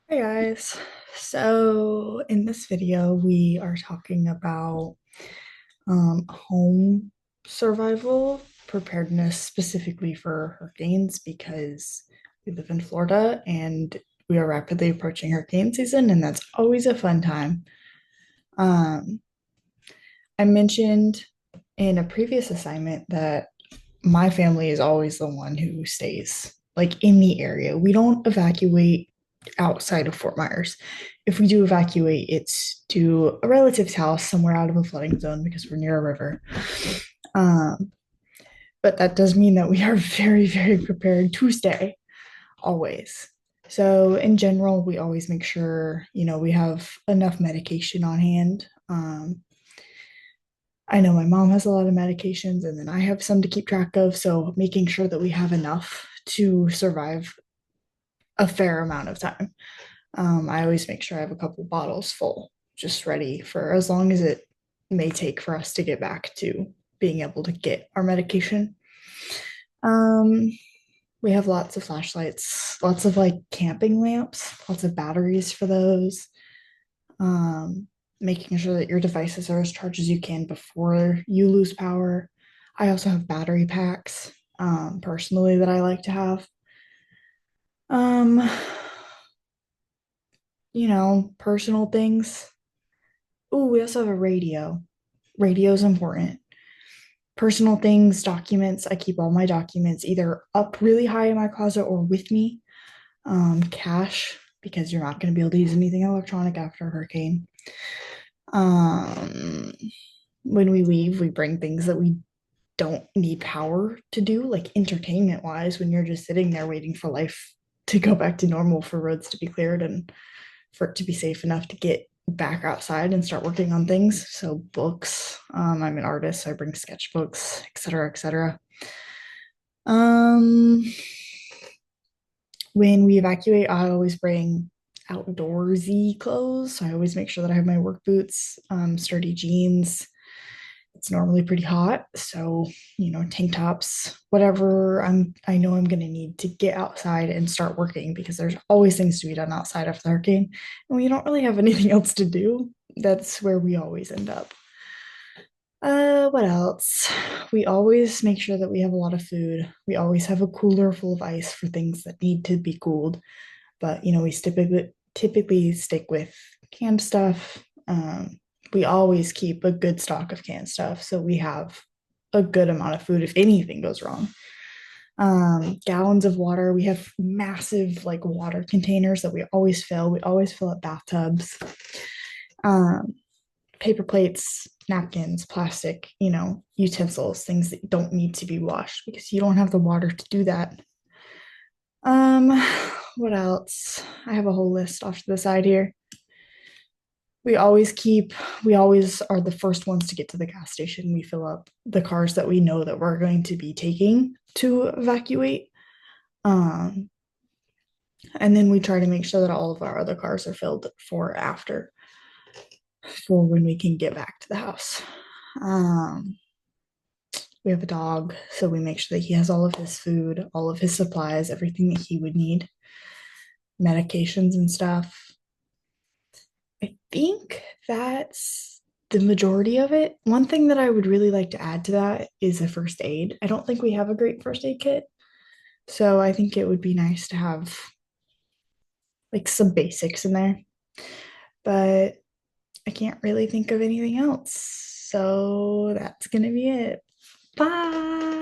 Hey guys. So in this video, we are talking about home survival preparedness specifically for hurricanes because we live in Florida and we are rapidly approaching hurricane season, and that's always a fun time. Um, I mentioned in a previous assignment that my family is always the one who stays like in the area. We don't evacuate outside of Fort Myers. If we do evacuate, it's to a relative's house somewhere out of a flooding zone because we're near a river. Um, but that does mean that we are very, very prepared to stay always. So in general, we always make sure, we have enough medication on hand. I know my mom has a lot of medications and then I have some to keep track of. So making sure that we have enough to survive a fair amount of time. I always make sure I have a couple bottles full, just ready for as long as it may take for us to get back to being able to get our medication. Um, we have lots of flashlights, lots of like camping lamps, lots of batteries for those. Um, Making sure that your devices are as charged as you can before you lose power. I also have battery packs, personally, that I like to have. Um, Personal things. Oh, we also have a radio. Radio is important. Personal things, documents. I keep all my documents either up really high in my closet or with me. Cash, because you're not going to be able to use anything electronic after a hurricane. Um, when we leave, we bring things that we don't need power to do, like entertainment wise, when you're just sitting there waiting for life to go back to normal, for roads to be cleared and for it to be safe enough to get back outside and start working on things. So books. I'm an artist, so I bring sketchbooks, etc., etc. Um, when we evacuate, I always bring outdoorsy clothes. So I always make sure that I have my work boots, sturdy jeans. It's normally pretty hot, so tank tops, whatever I know I'm gonna need to get outside and start working because there's always things to be done outside after the hurricane, and we don't really have anything else to do. That's where we always end up. What else? We always make sure that we have a lot of food. We always have a cooler full of ice for things that need to be cooled. But we typically stick with canned stuff. We always keep a good stock of canned stuff, so we have a good amount of food if anything goes wrong. Gallons of water. We have massive like water containers that we always fill. We always fill up bathtubs. Um, Paper plates, napkins, plastic, utensils, things that don't need to be washed because you don't have the water to do that. Um, what else? I have a whole list off to the side here. We always are the first ones to get to the gas station. We fill up the cars that we know that we're going to be taking to evacuate. Um, and then we try to make sure that all of our other cars are filled for after, for when we can get back to the house. Um, we have a dog, so we make sure that he has all of his food, all of his supplies, everything that he would need, medications and stuff. I think that's the majority of it. One thing that I would really like to add to that is a first aid. I don't think we have a great first aid kit. So I think it would be nice to have like some basics in there. But I can't really think of anything else. So that's going to be it. Bye.